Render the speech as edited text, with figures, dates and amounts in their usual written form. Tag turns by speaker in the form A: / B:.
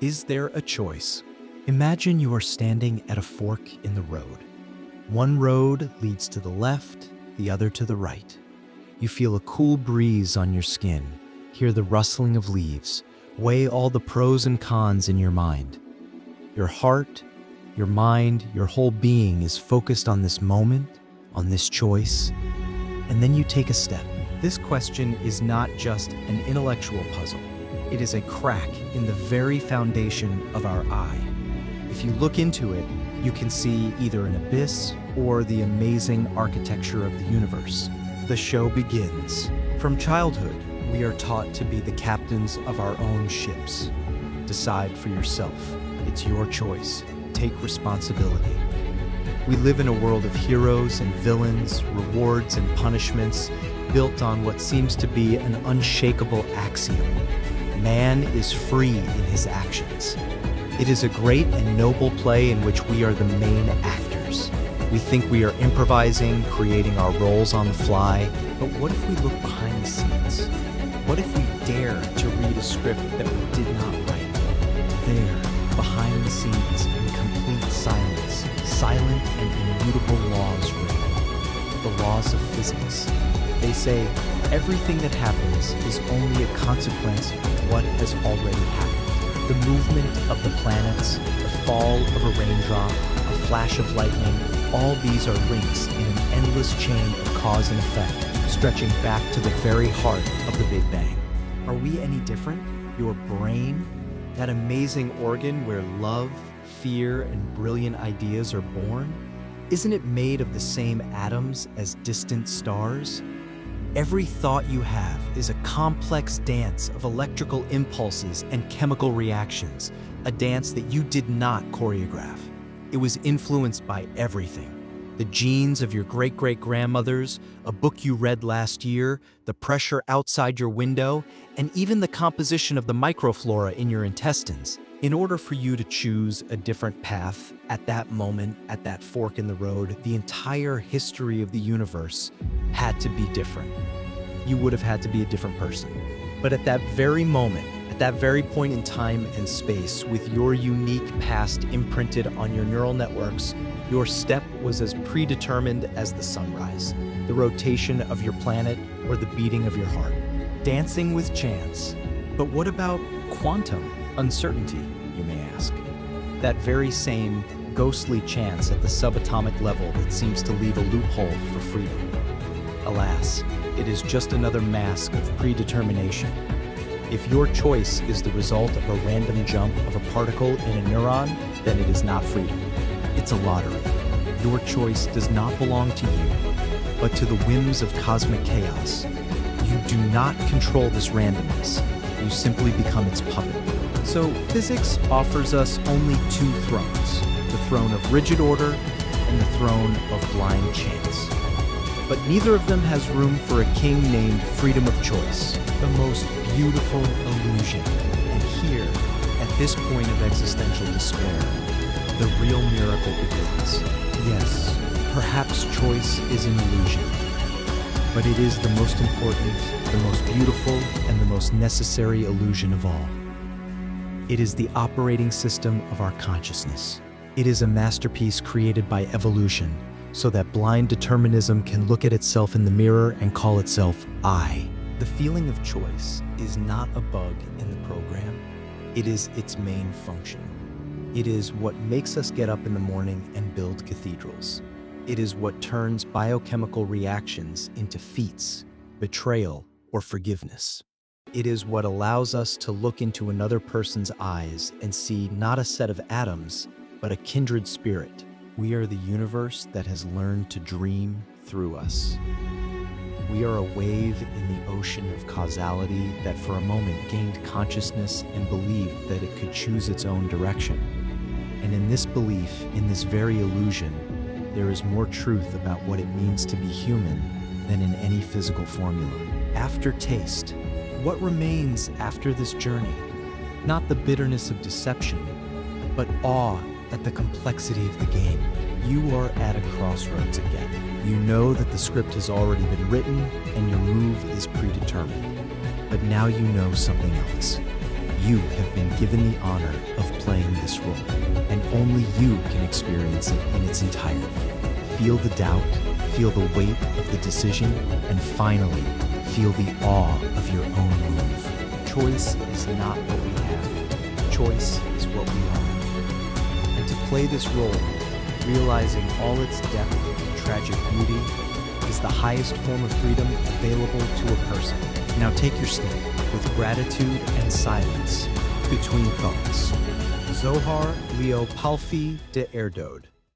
A: Is there a choice? Imagine you are standing at a fork in the road. One road leads to the left, the other to the right. You feel a cool breeze on your skin, hear the rustling of leaves, weigh all the pros and cons in your mind. Your heart, your mind, your whole being is focused on this moment, on this choice, and then you take a step. This question is not just an intellectual puzzle. It is a crack in the very foundation of our eye. If you look into it, you can see either an abyss or the amazing architecture of the universe. The show begins. From childhood, we are taught to be the captains of our own ships. Decide for yourself. It's your choice. Take responsibility. We live in a world of heroes and villains, rewards and punishments, built on what seems to be an unshakable axiom. Man is free in his actions. It is a great and noble play in which we are the main actors. We think we are improvising, creating our roles on the fly, but what if we look behind the scenes? What if we dare to read a script that we did not write? There, behind the scenes, in complete silence, silent and immutable laws reign. The laws of physics. They say everything that happens is only a consequence of what has already happened. The movement of the planets, the fall of a raindrop, a flash of lightning, all these are links in an endless chain of cause and effect, stretching back to the very heart of the Big Bang. Are we any different? Your brain, that amazing organ where love, fear, and brilliant ideas are born, isn't it made of the same atoms as distant stars? Every thought you have is a complex dance of electrical impulses and chemical reactions, a dance that you did not choreograph. It was influenced by everything. The genes of your great-great-grandmothers, a book you read last year, the pressure outside your window, and even the composition of the microflora in your intestines. In order for you to choose a different path at that moment, at that fork in the road, the entire history of the universe had to be different. You would have had to be a different person. But at that very moment, at that very point in time and space, with your unique past imprinted on your neural networks, your step was as predetermined as the sunrise, the rotation of your planet, or the beating of your heart. Dancing with chance. But what about quantum uncertainty, you may ask? That very same ghostly chance at the subatomic level that seems to leave a loophole for freedom. Alas, it is just another mask of predetermination. If your choice is the result of a random jump of a particle in a neuron, then it is not freedom. It's a lottery. Your choice does not belong to you, but to the whims of cosmic chaos. You do not control this randomness. You simply become its puppet. So physics offers us only two thrones, the throne of rigid order and the throne of blind chance. But neither of them has room for a king named freedom of choice, the most beautiful illusion. And here, at this point of existential despair, the real miracle begins. Yes, perhaps choice is an illusion, but it is the most important, the most beautiful, and the most necessary illusion of all. It is the operating system of our consciousness. It is a masterpiece created by evolution, so that blind determinism can look at itself in the mirror and call itself I. The feeling of choice is not a bug in the program. It is its main function. It is what makes us get up in the morning and build cathedrals. It is what turns biochemical reactions into feats, betrayal, or forgiveness. It is what allows us to look into another person's eyes and see not a set of atoms, but a kindred spirit. We are the universe that has learned to dream through us. We are a wave in the ocean of causality that for a moment gained consciousness and believed that it could choose its own direction. And in this belief, in this very illusion, there is more truth about what it means to be human than in any physical formula. After taste, what remains after this journey? Not the bitterness of deception, but awe at the complexity of the game. You are at a crossroads again. You know that the script has already been written and your move is predetermined. But now you know something else. You have been given the honor of playing this role, and only you can experience it in its entirety. Feel the doubt, feel the weight of the decision, and finally, feel the awe of your own move. Choice is not what we have. Choice is what we are. And to play this role, realizing all its depth and tragic beauty, is the highest form of freedom available to a person. Now take your stand with gratitude and silence between thoughts. Zohar Leo Palfi de Erdode.